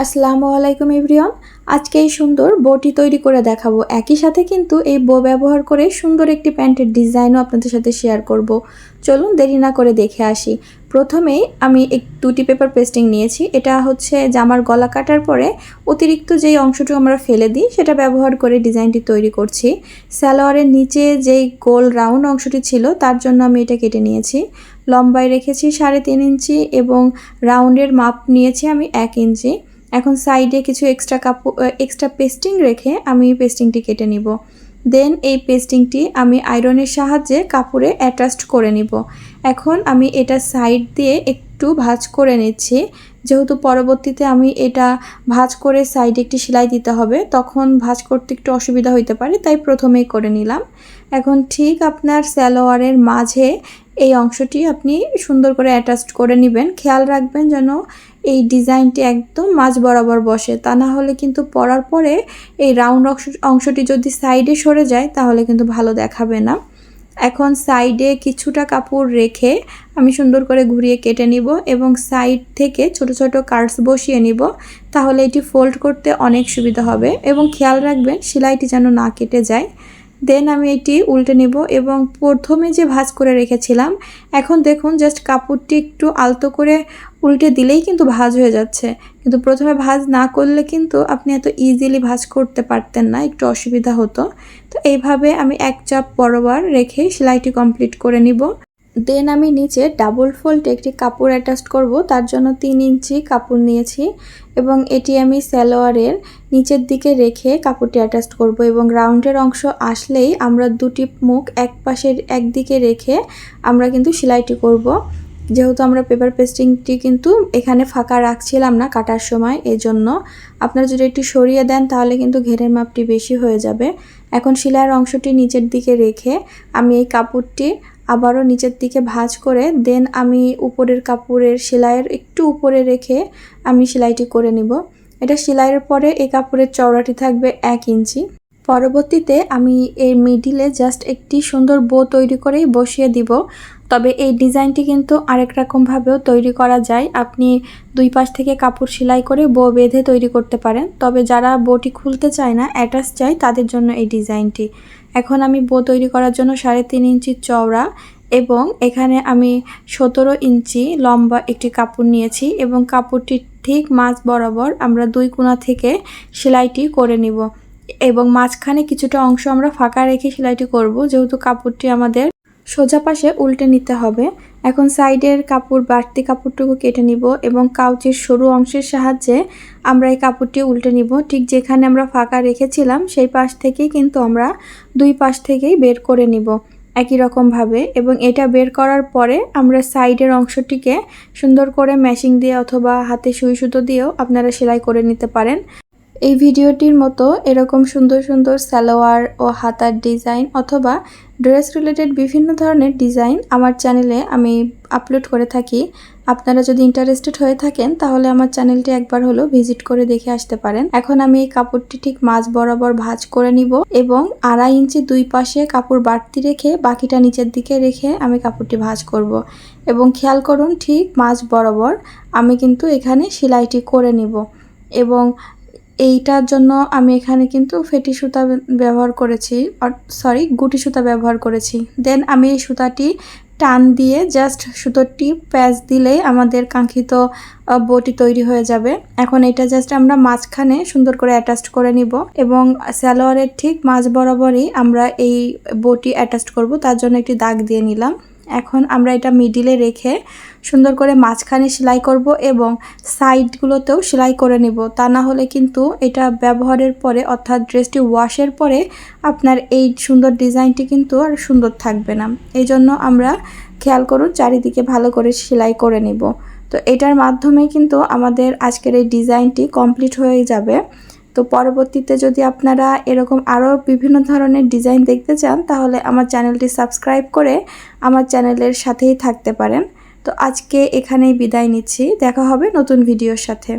আসসালামু আলাইকুম এভরিওয়ান। আজকে এই সুন্দর বটি তৈরি করে দেখাবো। একই সাথে কিন্তু এই বো ব্যবহার করে সুন্দর একটি প্যান্টের ডিজাইনও আপনাদের সাথে শেয়ার করব। চলুন দেরি না করে দেখে আসি। প্রথমেই আমি দুটি পেপার পেস্টিং নিয়েছি। এটা হচ্ছে জামার গলা কাটার পরে অতিরিক্ত যেই অংশটুকু আমরা ফেলে দিই সেটা ব্যবহার করে ডিজাইনটি তৈরি করছি। সালোয়ারের নিচে যেই গোল রাউন্ড অংশটি ছিল তার জন্য আমি এটা কেটে নিয়েছি। লম্বায় রেখেছি 3.5 ইঞ্চি এবং রাউন্ডের মাপ নিয়েছি আমি 1 ইঞ্চি। এখন সাইডে কিছু এক্সট্রা পেস্টিং রেখে আমি পেস্টিংটি কেটে নিব। দেন এই পেস্টিংটি আমি আয়রনের সাহায্যে কাপড়ে অ্যাটাচড করে নিব। এখন আমি এটা সাইড দিয়ে একটু ভাঁজ করে নিচ্ছি, যেহেতু পরবর্তীতে আমি এটা ভাঁজ করে সাইডে একটি সেলাই দিতে হবে, তখন ভাঁজ করতে একটু অসুবিধা হতে পারে, তাই প্রথমেই করে নিলাম। এখন ঠিক আপনার সালোয়ারের মাঝে এই অংশটি আপনি সুন্দর করে অ্যাটাচড করে নেবেন। খেয়াল রাখবেন যেন এই ডিজাইনটি একদম মাঝ বরাবর বসে, তা না হলে কিন্তু পরার পরে এই রাউন্ড অংশটি যদি সাইডে সরে যায় তাহলে কিন্তু ভালো দেখাবে না। এখন সাইডে কিছুটা কাপড় রেখে আমি সুন্দর করে ঘুরিয়ে কেটে নিব এবং সাইড থেকে ছোট ছোট কার্ডস বসিয়ে নিব, তাহলে এটি ফোল্ড করতে অনেক সুবিধা হবে। এবং খেয়াল রাখবেন সেলাইটি যেন না কেটে যায়। দেন আমি এটি উল্টে নেব এবং প্রথমে যে ভাঁজ করে রেখেছিলাম, এখন দেখুন জাস্ট কাপড়টি একটু আলতো করে উল্টে দিলেই কিন্তু ভাঁজ হয়ে যাচ্ছে, কিন্তু প্রথমে ভাঁজ না করলে কিন্তু আপনি এত ইজিলি ভাঁজ করতে পারতেন না, একটু অসুবিধা হতো। তো এইভাবে আমি এক চাপ বরাবর রেখে সেলাইটি কমপ্লিট করে নিব। দেন আমি নিচে ডাবল ফোল্ড একটি কাপড় অ্যাটাচ করব, তার জন্য 3 ইঞ্চি কাপড় নিয়েছি এবং এটি আমি সালোয়ারের নিচের দিকে রেখে কাপড়টি অ্যাটাচ করব এবং রাউন্ডের অংশ আসলেই আমরা দুটি মুখ এক পাশের একদিকে রেখে আমরা কিন্তু সেলাইটি করব। যেহেতু আমরা পেপার পেস্টিংটি কিন্তু এখানে ফাঁকা রাখছিলাম না কাটার সময়, এজন্য আপনারা যদি একটু সরিয়ে দেন তাহলে কিন্তু ঘেরের মাপটি বেশি হয়ে যাবে। এখন সেলাইয়ের অংশটি নিচের দিকে রেখে আমি এই কাপড়টি আবারও নিচের দিকে ভাঁজ করে দেন আমি উপরের কাপড়ের সেলাইয়ের একটু উপরে রেখে আমি সেলাইটি করে নিব। এটা সেলাইয়ের পরে এই কাপড়ের চওড়াটি থাকবে 1 ইঞ্চি। পরবর্তীতে আমি এর মিডিলে জাস্ট একটি সুন্দর বো তৈরি করেই বসিয়ে দিব। তবে এই ডিজাইনটি কিন্তু আরেক রকমভাবেও তৈরি করা যায়। আপনি দুই পাশ থেকে কাপড় সেলাই করে বো বেঁধে তৈরি করতে পারেন, তবে যারা বটি খুলতে চায় না, অ্যাটাচ চায়, তাদের জন্য এই ডিজাইনটি। এখন আমি বো তৈরি করার জন্য 3.5 ইঞ্চি চওড়া এবং এখানে আমি 17 ইঞ্চি লম্বা একটি কাপড় নিয়েছি এবং কাপড়টি ঠিক মাঝ বরাবর আমরা 2 কোণা থেকে সেলাইটি করে নিব এবং মাঝখানে কিছুটা অংশ আমরা ফাঁকা রেখে সেলাইটি করব, যেহেতু কাপড়টি আমাদের সোজা পাশে উল্টে নিতে হবে। এখন সাইডের কাপড় বাড়তি কাপড়টুকু কেটে নিব এবং কাউচের সরু অংশের সাহায্যে আমরা এই কাপড়টি উল্টে নিব। ঠিক যেখানে আমরা ফাঁকা রেখেছিলাম সেই পাশ থেকেই কিন্তু আমরা দুই পাশ থেকেই বের করে নিব একই রকমভাবে। এবং এটা বের করার পরে আমরা সাইডের অংশটিকে সুন্দর করে মেশিং দিয়ে অথবা হাতে সুই সুতো দিয়েও আপনারা সেলাই করে নিতে পারেন। এই ভিডিওটির মতো এরকম সুন্দর সুন্দর সালোয়ার ও হাতার ডিজাইন অথবা ড্রেস রিলেটেড বিভিন্ন ধরনের ডিজাইন আমার চ্যানেলে আমি আপলোড করে থাকি। আপনারা যদি ইন্টারেস্টেড হয়ে থাকেন তাহলে আমার চ্যানেলটি একবার হলো ভিজিট করে দেখে আসতে পারেন। এখন আমি এই কাপড়টি ঠিক মাঝ বরাবর ভাঁজ করে নিব এবং 2.5 ইঞ্চি দুই পাশে কাপড় বাড়তি রেখে বাকিটা নিচের দিকে রেখে আমি কাপড়টি ভাঁজ করব এবং খেয়াল করুন ঠিক মাঝ বরাবর আমি কিন্তু এখানে সেলাইটি করে নিব। এবং এইটার জন্য আমি এখানে কিন্তু ফেটি সুতা ব্যবহার করেছি, গুটি সুতা ব্যবহার করেছি। দেন আমি এই সুতাটি টান দিয়ে জাস্ট সুতোটি প্যাচ দিলেই আমাদের কাঙ্ক্ষিত বটি তৈরি হয়ে যাবে। এখন এটা জাস্ট আমরা মাঝখানে সুন্দর করে অ্যাটাচ করে নিব এবং সালোয়ারের ঠিক মাঝ বরাবরই আমরা এই বটি অ্যাটাচ করব, তার জন্য একটি দাগ দিয়ে নিলাম। এখন আমরা এটা মিডিলে রেখে সুন্দর করে মাঝখানে সেলাই করব এবং সাইডগুলোতেও সেলাই করে নেব, তা না হলে কিন্তু এটা ব্যবহারের পরে অর্থাৎ ড্রেসটি ওয়াশের পরে আপনার এই সুন্দর ডিজাইনটি কিন্তু আর সুন্দর থাকবে না। এই জন্য আমরা খেয়াল করুন চারিদিকে ভালো করে সেলাই করে নেব। তো এটার মাধ্যমেই কিন্তু আমাদের আজকের এই ডিজাইনটি কমপ্লিট হয়ে যাবে। তো পরবর্তীতে যদি আপনারা এরকম আরও বিভিন্ন ধরনের ডিজাইন দেখতে চান তাহলে আমার চ্যানেলটি সাবস্ক্রাইব করে আমার চ্যানেলের সাথেই থাকতে পারেন। তো আজকে এখানেই বিদায় নিচ্ছি, দেখা হবে নতুন ভিডিওর সাথে।